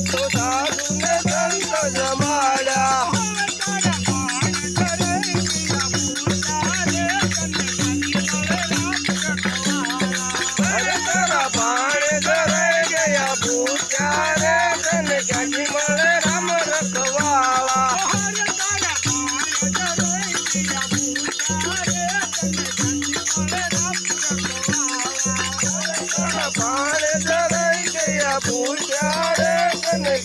तो साधु ने संत जमाड़ा अरे तारा बाण धराई गया भूख्या रे तने क्याथी मळे राम रखवाला बाण धराई गया भूख्या रे तने